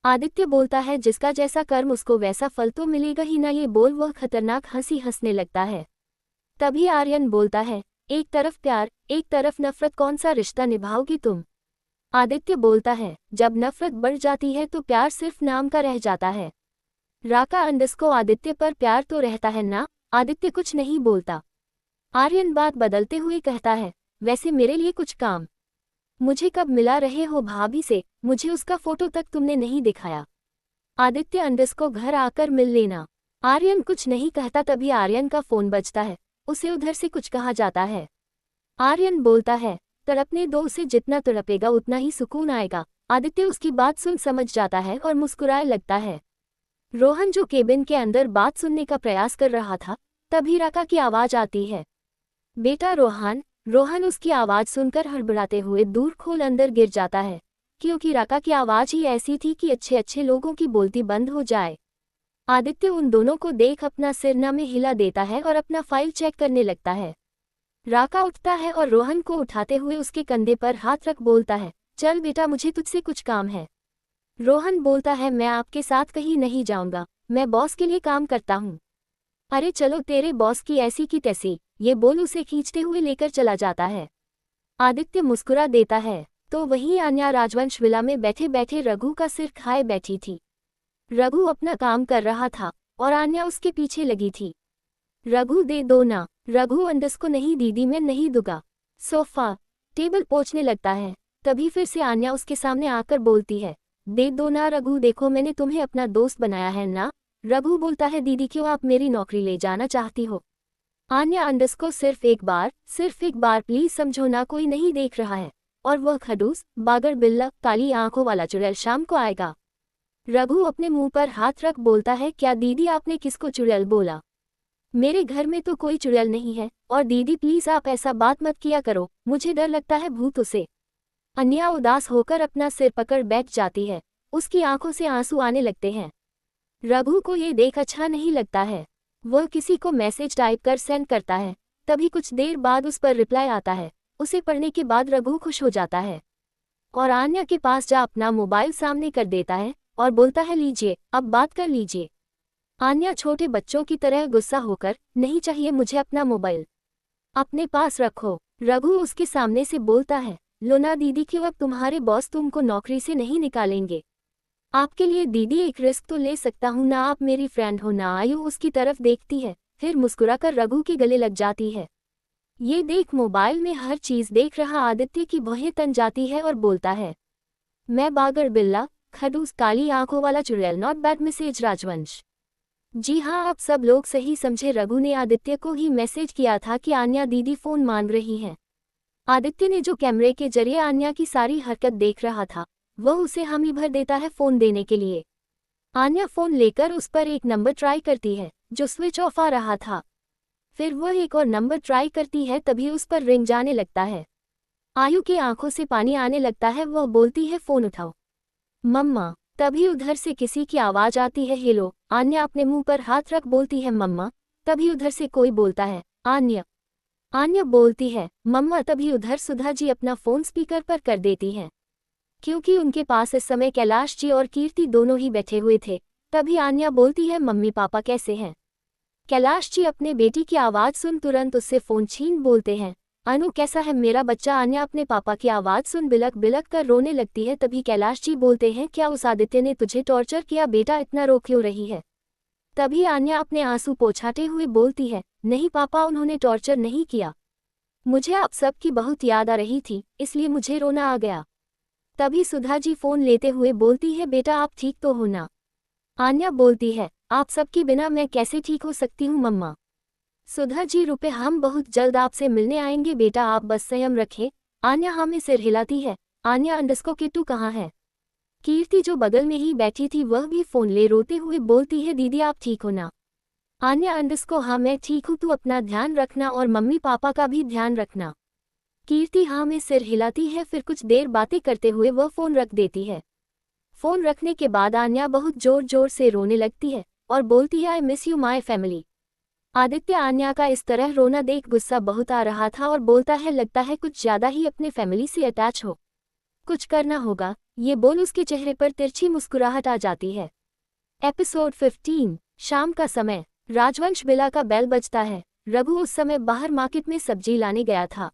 आदित्य बोलता है, जिसका जैसा कर्म उसको वैसा फल तो मिलेगा ही ना। ये बोल वह खतरनाक हंसी हंसने लगता है। तभी आर्यन बोलता है, एक तरफ प्यार एक तरफ नफरत, कौन सा रिश्ता निभाओगी तुम? आदित्य बोलता है, जब नफरत बढ़ जाती है तो प्यार सिर्फ नाम का रह जाता है। राका अंडस्को आदित्य पर प्यार तो रहता है ना? आदित्य कुछ नहीं बोलता। आर्यन बात बदलते हुए कहता है, वैसे मेरे लिए कुछ काम। मुझे कब मिला रहे हो भाभी से? मुझे उसका फोटो तक तुमने नहीं दिखाया। आदित्य अंडस्को घर आकर मिल लेना। आर्यन कुछ नहीं कहता। तभी आर्यन का फोन बजता है। उसे उधर से कुछ कहा जाता है। आर्यन बोलता है, तड़पने दो उसे, जितना तड़पेगा उतना ही सुकून आएगा। आदित्य उसकी बात सुन समझ जाता है और मुस्कुराए लगता है। रोहन जो केबिन के अंदर बात सुनने का प्रयास कर रहा था, तभी राका की आवाज आती है, बेटा रोहन। रोहन उसकी आवाज सुनकर हड़बड़ाते हुए दूर खोल अंदर गिर जाता है, क्योंकि राका की आवाज ही ऐसी थी कि अच्छे अच्छे लोगों की बोलती बंद हो जाए। आदित्य उन दोनों को देख अपना सिर न में हिला देता है और अपना फाइल चेक करने लगता है। राका उठता है और रोहन को उठाते हुए उसके कंधे पर हाथ रख बोलता है, चल बेटा मुझे तुझसे कुछ काम है। रोहन बोलता है, मैं आपके साथ कहीं नहीं जाऊंगा, मैं बॉस के लिए काम करता हूँ। अरे चलो तेरे बॉस की ऐसी की तैसी, ये बोल उसे खींचते हुए लेकर चला जाता है। आदित्य मुस्कुरा देता है तो वहीं आन्या राजवंश विला में बैठे बैठे रघु का सिर खाए बैठी थी। रघु अपना काम कर रहा था और आन्या उसके पीछे लगी थी। रघु दे दो ना। रघु अंडस को नहीं दीदी मैं नहीं दूंगा। सोफा टेबल पोंछने लगता है। तभी फिर से आन्या उसके सामने आकर बोलती है, दे दो ना रघु, देखो मैंने तुम्हें अपना दोस्त बनाया है ना। रघु बोलता है, दीदी क्यों आप मेरी नौकरी ले जाना चाहती हो? आन्या अंडस को सिर्फ एक बार प्लीज समझो ना, कोई नहीं देख रहा है। और वह खडूस बागर बिल्ला काली आंखों वाला चुड़ैल शाम को आएगा। रघु अपने मुंह पर हाथ रख बोलता है, क्या दीदी आपने किसको चुड़ैल बोला? मेरे घर में तो कोई चुड़ैल नहीं है। और दीदी प्लीज आप ऐसा बात मत किया करो, मुझे डर लगता है भूतों से। अन्या उदास होकर अपना सिर पकड़ बैठ जाती है। उसकी आंखों से आंसू आने लगते हैं। रघु को ये देख अच्छा नहीं लगता है। वह किसी को मैसेज टाइप कर सेंड करता है। तभी कुछ देर बाद उस पर रिप्लाई आता है। उसे पढ़ने के बाद रघु खुश हो जाता है और आन्या के पास जा अपना मोबाइल सामने कर देता है और बोलता है, लीजिए अब बात कर लीजिए। आन्या छोटे बच्चों की तरह गुस्सा होकर, नहीं चाहिए मुझे अपना मोबाइल, अपने पास रखो। रघु उसके सामने से बोलता है, लो ना दीदी, क्यों अब तुम्हारे बॉस तुमको नौकरी से नहीं निकालेंगे। आपके लिए दीदी एक रिस्क तो ले सकता हूँ ना, आप मेरी फ्रेंड हो ना। आयु उसकी तरफ देखती है, फिर मुस्कुराकर रघु के गले लग जाती है। ये देख मोबाइल में हर चीज देख रहा आदित्य की भौहें तन जाती है और बोलता है, मैं बागर बिल्ला खडूस काली आंखों वाला चुड़ैल, नॉट बैड मैसेज राजवंश। जी हाँ, आप सब लोग सही समझे। रघु ने आदित्य को ही मैसेज किया था कि आन्या दीदी फोन मान रही हैं। आदित्य ने जो कैमरे के जरिए आन्या की सारी हरकत देख रहा था, वह उसे हामी भर देता है फोन देने के लिए। आन्या फोन लेकर उस पर एक नंबर ट्राई करती है जो स्विच ऑफ आ रहा था। फिर वह एक और नंबर ट्राई करती है, तभी उस पर रिंग जाने लगता है। आयु की आंखों से पानी आने लगता है। वह बोलती है फोन उठाओ मम्मा। तभी उधर से किसी की आवाज आती है, हेलो। आन्या अपने मुंह पर हाथ रख बोलती है मम्मा। तभी उधर से कोई बोलता है आन्या। आन्या बोलती है मम्मा। तभी उधर सुधा जी अपना फोन स्पीकर पर कर देती हैं, क्योंकि उनके पास इस समय कैलाश जी और कीर्ति दोनों ही बैठे हुए थे। तभी आन्या बोलती है मम्मी पापा कैसे हैं। कैलाश जी अपने बेटी की आवाज सुन तुरंत उससे फोन छीन बोलते हैं अनु कैसा है मेरा बच्चा। आन्या अपने पापा की आवाज सुन बिलक बिलक कर रोने लगती है। तभी कैलाश जी बोलते हैं क्या उस आदित्य ने तुझे टॉर्चर किया बेटा, इतना रो क्यों रही है। तभी आन्या अपने आंसू पोंछाते हुए बोलती है नहीं पापा, उन्होंने टॉर्चर नहीं किया, मुझे आप सबकी बहुत याद आ रही थी इसलिए मुझे रोना आ गया। तभी सुधा जी फोन लेते हुए बोलती है बेटा आप ठीक तो हो ना। आन्या बोलती है आप सबके बिना मैं कैसे ठीक हो सकती हूँ मम्मा। सुधा जी रुपए हम बहुत जल्द आपसे मिलने आएंगे बेटा, आप बस संयम रखें। आन्या हमें सिर हिलाती है। आन्या अंडस्को किट्टू कहाँ है। कीर्ति जो बगल में ही बैठी थी वह भी फोन ले रोते हुए बोलती है दीदी आप ठीक हो ना। आन्या अंडस्को हाँ मैं ठीक हूँ, तू अपना ध्यान रखना और मम्मी पापा का भी ध्यान रखना। कीर्ति हाँ में सिर हिलाती है। फिर कुछ देर बातें करते हुए वह फोन रख देती है। फोन रखने के बाद आन्या बहुत जोर जोर से रोने लगती है और बोलती है I miss you my family. Aditya Anya का इस तरह रोना देख गुस्सा बहुत आ रहा था और बोलता है लगता है कुछ ज्यादा ही अपने फैमिली से अटैच हो, कुछ करना होगा। ये बोल उसके चेहरे पर तिरछी मुस्कुराहट आ जाती है। एपिसोड 15 शाम का समय। राजवंश बिला का बेल बजता है। रघु उस समय बाहर मार्केट में सब्जी लाने गया था।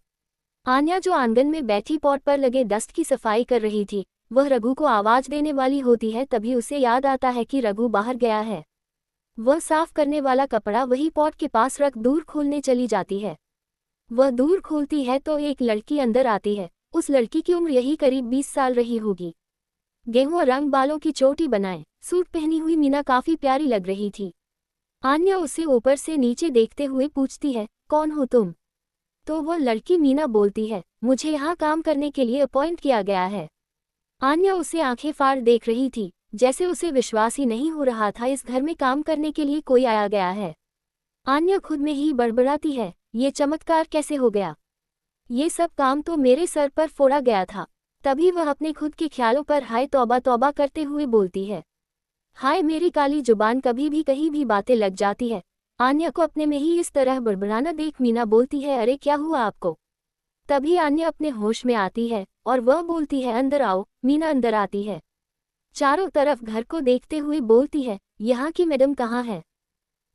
आन्या जो आंगन में बैठी पॉट पर लगे डस्ट की सफाई कर रही थी, वह रघु को आवाज देने वाली होती है। तभी उसे याद आता है कि रघु बाहर गया है। वह साफ करने वाला कपड़ा वही पॉट के पास रख दूर खोलने चली जाती है। वह दूर खोलती है तो एक लड़की अंदर आती है। उस लड़की की उम्र यही करीब 20 साल रही होगी। गेहुआ रंग बालों की चोटी बनाए सूट पहनी हुई मीना काफी प्यारी लग रही थी। आन्या उसे ऊपर से नीचे देखते हुए पूछती है कौन हो तुम। तो वह लड़की मीना बोलती है मुझे यहाँ काम करने के लिए अपॉइंट किया गया है। आन्या उसे आंखें फाड़ देख रही थी, जैसे उसे विश्वास ही नहीं हो रहा था इस घर में काम करने के लिए कोई आया गया है। आन्या खुद में ही बड़बड़ाती है ये चमत्कार कैसे हो गया, ये सब काम तो मेरे सर पर फोड़ा गया था। तभी वह अपने खुद के ख्यालों पर हाय तौबा तौबा करते हुए बोलती है हाय मेरी काली जुबान, कभी भी कहीं भी बातें लग जाती है। आन्या को अपने में ही इस तरह बड़बड़ाना देख मीना बोलती है अरे क्या हुआ आपको। तभी आन्या अपने होश में आती है और वह बोलती है अंदर आओ। मीना अंदर आती है, चारों तरफ घर को देखते हुए बोलती है यहाँ की मैडम कहाँ है।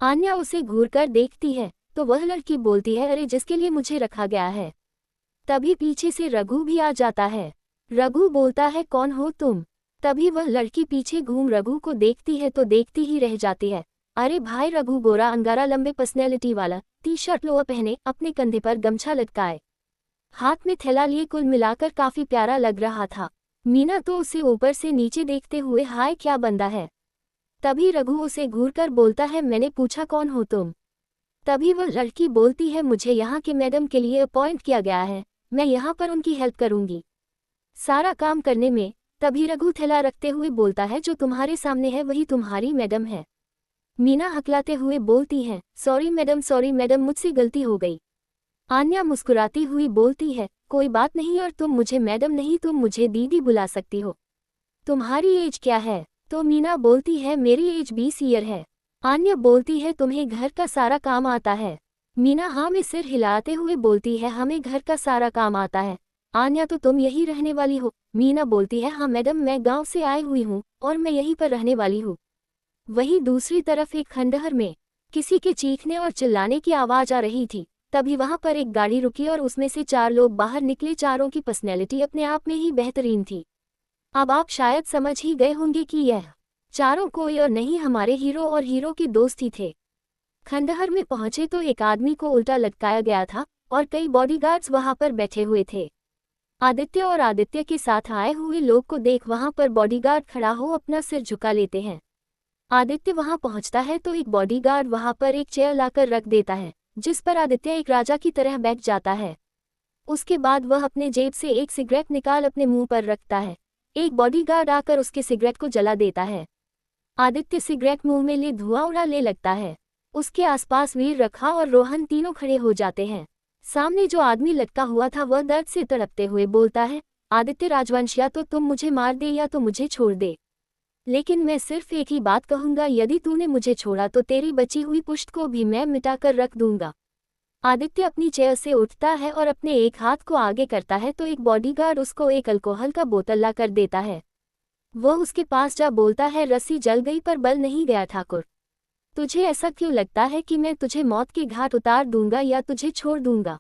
आन्या उसे घूरकर देखती है तो वह लड़की बोलती है अरे जिसके लिए मुझे रखा गया है। तभी पीछे से रघु भी आ जाता है। रघु बोलता है कौन हो तुम। तभी वह लड़की पीछे घूम रघु को देखती है तो देखती ही रह जाती है। अरे भाई रघु गोरा अंगारा लंबे पर्सनैलिटी वाला, टी शर्ट लोअर पहने, अपने कंधे पर गमछा लटकाए, हाथ में थैला लिए, कुल मिलाकर काफी प्यारा लग रहा था। मीना तो उसे ऊपर से नीचे देखते हुए हाय क्या बंदा है। तभी रघु उसे घूरकर बोलता है मैंने पूछा कौन हो तुम। तभी वह लड़की बोलती है मुझे यहाँ के मैडम के लिए अपॉइंट किया गया है, मैं यहाँ पर उनकी हेल्प करूंगी, सारा काम करने में। तभी रघु थैला रखते हुए बोलता है जो तुम्हारे सामने है वही तुम्हारी मैडम है। मीना हकलाते हुए बोलती है सॉरी मैडम मुझसे गलती हो गई। आन्या मुस्कुराती हुई बोलती है कोई बात नहीं, और तुम मुझे मैडम नहीं तुम मुझे दीदी बुला सकती हो। तुम्हारी एज क्या है। तो मीना बोलती है मेरी एज 20 ईयर है। आन्या बोलती है तुम्हें घर का सारा काम आता है। मीना हाँ में सिर हिलाते हुए बोलती है हमें घर का सारा काम आता है। आन्या तो तुम यही रहने वाली हो। मीना बोलती है हाँ मैडम मैं गांव से आई हुई हूँ और मैं यहीं पर रहने वाली हूँ। वहीं दूसरी तरफ एक खंडहर में किसी के चीखने और चिल्लाने की आवाज आ रही थी। तभी वहां पर एक गाड़ी रुकी और उसमें से 4 लोग बाहर निकले। चारों की पर्सनैलिटी अपने आप में ही बेहतरीन थी। अब आप शायद समझ ही गए होंगे कि यह चारों कोई और नहीं हमारे हीरो और हीरो के दोस्त ही थे। खंडहर में पहुंचे तो एक आदमी को उल्टा लटकाया गया था और कई बॉडीगार्ड्स वहां पर बैठे हुए थे। आदित्य और आदित्य के साथ आए हुए लोग को देख वहां पर बॉडीगार्ड खड़ा हो अपना सिर झुका लेते हैं। आदित्य वहां पहुंचता है तो एक बॉडीगार्ड वहां पर एक चेयर लाकर रख देता है जिस पर आदित्य एक राजा की तरह बैठ जाता है। उसके बाद वह अपने जेब से एक सिगरेट निकाल अपने मुंह पर रखता है। एक बॉडीगार्ड आकर उसके सिगरेट को जला देता है। आदित्य सिगरेट मुंह में ले धुआं उड़ाने लगता है। उसके आसपास वीर, रखा और रोहन तीनों खड़े हो जाते हैं। सामने जो आदमी लटका हुआ था वह दर्द से तड़पते हुए बोलता है, आदित्य राजवंश, या तो तुम मुझे मार दे या तो मुझे छोड़ दे, लेकिन मैं सिर्फ एक ही बात कहूंगा, यदि तूने मुझे छोड़ा तो तेरी बची हुई पुश्त को भी मैं मिटाकर रख दूंगा। आदित्य अपनी चेयर से उठता है और अपने एक हाथ को आगे करता है तो एक बॉडीगार्ड उसको एक अल्कोहल का बोतल ला कर देता है। वह उसके पास जा बोलता है, रस्सी जल गई पर बल नहीं गया ठाकुर। तुझे ऐसा क्यों लगता है कि मैं तुझे मौत के घाट उतार दूंगा या तुझे छोड़ दूंगा?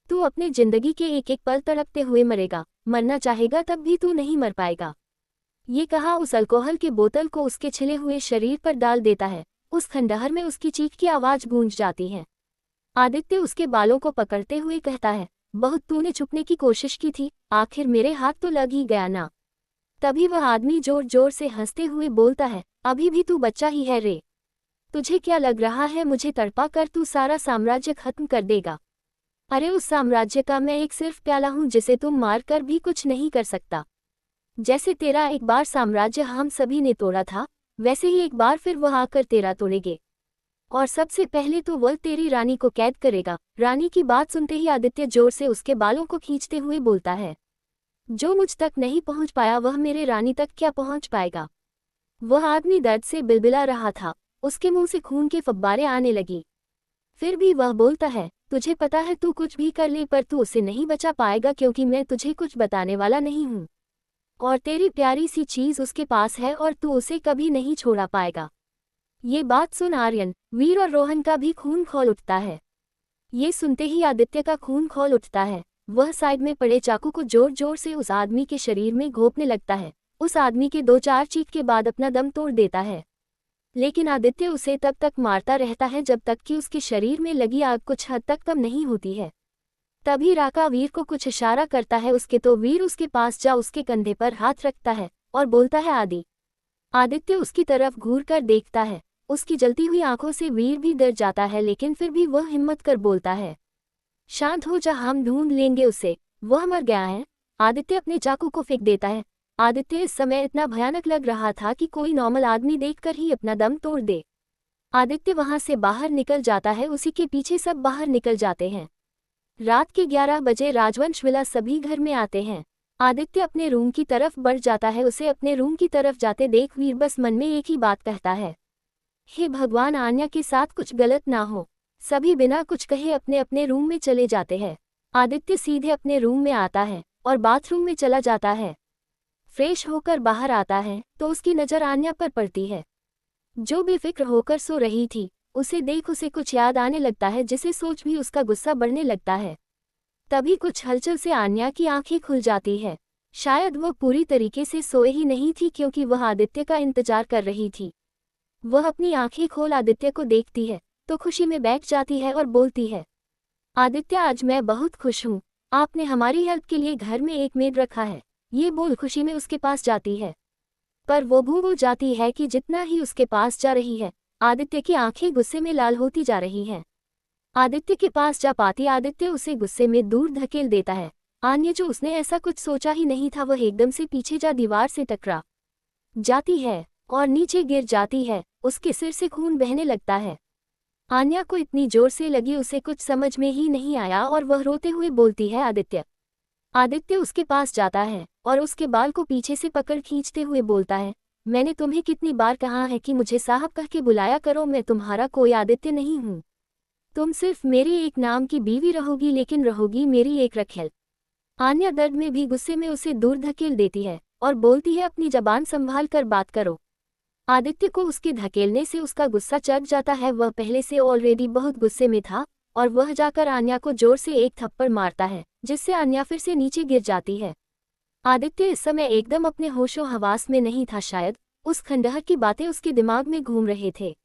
तू अपने जिंदगी के एक एक पल तड़पते हुए मरेगा, मरना चाहेगा तब भी तू नहीं मर पाएगा। ये कहा उस अल्कोहल के बोतल को उसके छिले हुए शरीर पर डाल देता है। उस खंडहर में उसकी चीख की आवाज गूंज जाती है। आदित्य उसके बालों को पकड़ते हुए कहता है, बहुत तूने छुपने की कोशिश की थी, आखिर मेरे हाथ तो लग ही गया ना। तभी वह आदमी जोर जोर से हंसते हुए बोलता है, अभी भी तू बच्चा ही है रे। तुझे क्या लग रहा है मुझे तड़पा कर तू सारा साम्राज्य खत्म कर देगा? अरे उस साम्राज्य का मैं एक सिर्फ प्याला हूं जिसे तुम मार कर भी कुछ नहीं कर सकता। जैसे तेरा एक बार साम्राज्य हम सभी ने तोड़ा था, वैसे ही एक बार फिर वह आकर तेरा तोड़ेंगे, और सबसे पहले तो वह तेरी रानी को कैद करेगा। रानी की बात सुनते ही आदित्य जोर से उसके बालों को खींचते हुए बोलता है, जो मुझ तक नहीं पहुंच पाया वह मेरे रानी तक क्या पहुंच पाएगा? वह आदमी दर्द से बिलबिला रहा था, उसके मुंह से खून के फव्वारे आने लगी। फिर भी वह बोलता है, तुझे पता है तू कुछ भी कर ले पर तू उसे नहीं बचा पाएगा, क्योंकि मैं तुझे कुछ बताने वाला नहीं हूँ, और तेरी प्यारी सी चीज उसके पास है और तू उसे कभी नहीं छोड़ा पाएगा। ये बात सुन आर्यन, वीर और रोहन का भी खून खौल उठता है। ये सुनते ही आदित्य का खून खौल उठता है। वह साइड में पड़े चाकू को जोर जोर से उस आदमी के शरीर में घोंपने लगता है। उस आदमी के 2-4 चीख के बाद अपना दम तोड़ देता है, लेकिन आदित्य उसे तब तक मारता रहता है जब तक कि उसके शरीर में लगी आग कुछ हद तक कम नहीं होती है। तभी राका वीर को कुछ इशारा करता है उसके, तो वीर उसके पास जा उसके कंधे पर हाथ रखता है और बोलता है, आदि। आदित्य उसकी तरफ घूर कर देखता है। उसकी जलती हुई आंखों से वीर भी डर जाता है, लेकिन फिर भी वह हिम्मत कर बोलता है, शांत हो जा, हम ढूंढ लेंगे उसे, वह मर गया है। आदित्य अपने चाकू को फेंक देता है। आदित्य इस समय इतना भयानक लग रहा था कि कोई नॉर्मल आदमी देखकर ही अपना दम तोड़ दे। आदित्य वहां से बाहर निकल जाता है, उसी के पीछे सब बाहर निकल जाते हैं। रात के 11 बजे राजवंश विला सभी घर में आते हैं। आदित्य अपने रूम की तरफ बढ़ जाता है। उसे अपने रूम की तरफ जाते देख वीर बस मन में एक ही बात कहता है, हे भगवान, आन्या के साथ कुछ गलत ना हो। सभी बिना कुछ कहे अपने अपने रूम में चले जाते हैं। आदित्य सीधे अपने रूम में आता है और बाथरूम में चला जाता है। फ्रेश होकर बाहर आता है तो उसकी नज़र आन्या पर पड़ती है, जो बेफिक्र होकर सो रही थी। उसे देख उसे कुछ याद आने लगता है, जिसे सोच भी उसका गुस्सा बढ़ने लगता है। तभी कुछ हलचल से आन्या की आंखें खुल जाती है। शायद वह पूरी तरीके से सोए ही नहीं थी, क्योंकि वह आदित्य का इंतजार कर रही थी। वह अपनी आंखें खोल आदित्य को देखती है तो खुशी में बैठ जाती है और बोलती है, आदित्य, आज मैं बहुत खुश हूँ। आपने हमारी हेल्प के लिए घर में एक मेड रखा है। ये बोल खुशी में उसके पास जाती है, पर वो भूल जाती है कि जितना ही उसके पास जा रही है, आदित्य की आंखें गुस्से में लाल होती जा रही हैं। आदित्य के पास जा पाती आदित्य उसे गुस्से में दूर धकेल देता है। आन्या, जो उसने ऐसा कुछ सोचा ही नहीं था, वह एकदम से पीछे जा दीवार से टकरा जाती है और नीचे गिर जाती है। उसके सिर से खून बहने लगता है। आन्या को इतनी जोर से लगी उसे कुछ समझ में ही नहीं आया और वह रोते हुए बोलती है, आदित्य। आदित्य उसके पास जाता है और उसके बाल को पीछे से पकड़ खींचते हुए बोलता है, मैंने तुम्हें कितनी बार कहा है कि मुझे साहब कह के बुलाया करो। मैं तुम्हारा कोई आदित्य नहीं हूँ। तुम सिर्फ मेरी एक नाम की बीवी रहोगी, लेकिन रहोगी मेरी एक रखेल। आन्या दर्द में भी गुस्से में उसे दूर धकेल देती है और बोलती है, अपनी जबान संभाल कर बात करो। आदित्य को उसके धकेलने से उसका गुस्सा चढ़ जाता है। वह पहले से ऑलरेडी बहुत गुस्से में था और वह जाकर आन्या को जोर से एक थप्पड़ मारता है, जिससे आन्या फिर से नीचे गिर जाती है। आदित्य इस समय एकदम अपने होशो हवास में नहीं था। शायद उस खंडहर की बातें उसके दिमाग में घूम रहे थे।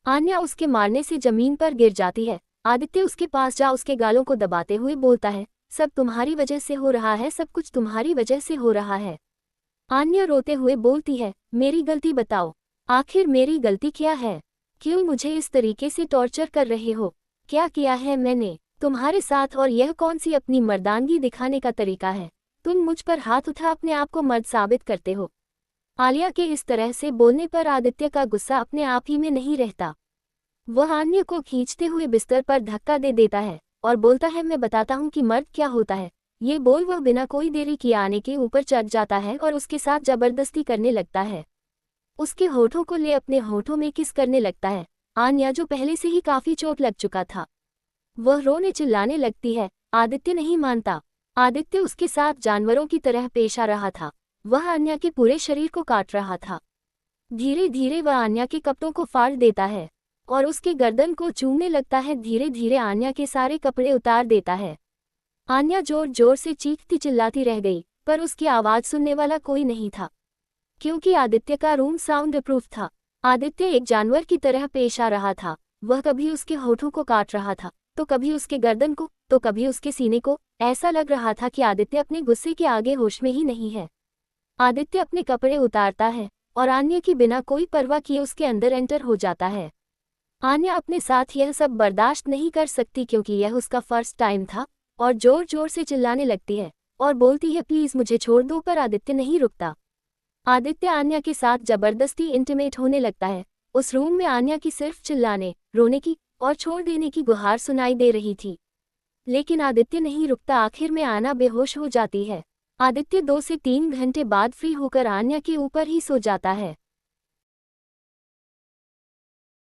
आन्या उसके मारने से जमीन पर गिर जाती है। आदित्य उसके पास जा उसके गालों को दबाते हुए बोलता है, सब तुम्हारी वजह से हो रहा है, सब कुछ तुम्हारी वजह से हो रहा है। आन्या रोते हुए बोलती है, मेरी गलती बताओ, आखिर मेरी गलती क्या है? क्यों मुझे इस तरीके से टॉर्चर कर रहे हो? क्या किया है मैंने तुम्हारे साथ, और यह कौन सी अपनी मर्दानगी दिखाने का तरीका है? तुम मुझ पर हाथ उठा अपने आप को मर्द साबित करते हो। आलिया के इस तरह से बोलने पर आदित्य का गुस्सा अपने आप ही में नहीं रहता। वह आन्या को खींचते हुए बिस्तर पर धक्का दे देता है और बोलता है, मैं बताता हूँ कि मर्द क्या होता है। ये बोल वह बिना कोई देरी किए आने के ऊपर चढ़ जाता है और उसके साथ जबरदस्ती करने लगता है। उसके होठों को ले अपने होठों में किस करने लगता है। आन्या, जो पहले से ही काफी चोट लग चुका था, वह रोने चिल्लाने लगती है। आदित्य नहीं मानता। आदित्य उसके साथ जानवरों की तरह पेश आ रहा था। वह आन्या के पूरे शरीर को काट रहा था। धीरे धीरे वह आन्या के कपड़ों को फाड़ देता है और उसके गर्दन को चूमने लगता है। धीरे धीरे आन्या के सारे कपड़े उतार देता है। आन्या जोर जोर से चीखती चिल्लाती रह गई, पर उसकी आवाज सुनने वाला कोई नहीं था, क्योंकि आदित्य का रूम साउंड प्रूफ था। आदित्य एक जानवर की तरह पेश आ रहा था। वह कभी उसके होठों को काट रहा था, तो कभी उसके गर्दन को, तो कभी उसके सीने को। ऐसा लग रहा था कि आदित्य अपने गुस्से के आगे होश में ही नहीं है। आदित्य अपने कपड़े उतारता है और आन्या की बिना कोई परवाह किए उसके अंदर एंटर हो जाता है। आन्या अपने साथ यह सब बर्दाश्त नहीं कर सकती, क्योंकि यह उसका फर्स्ट टाइम था, और जोर जोर से चिल्लाने लगती है और बोलती है, प्लीज मुझे छोड़ दो। पर आदित्य नहीं रुकता। आदित्य आन्या के साथ जबरदस्ती इंटीमेट होने लगता है। उस रूम में आन्या की सिर्फ चिल्लाने, रोने की और छोड़ देने की गुहार सुनाई दे रही थी, लेकिन आदित्य नहीं रुकता। आखिर में आन्या बेहोश हो जाती है। आदित्य 2 से 3 घंटे बाद फ्री होकर आन्या के ऊपर ही सो जाता है।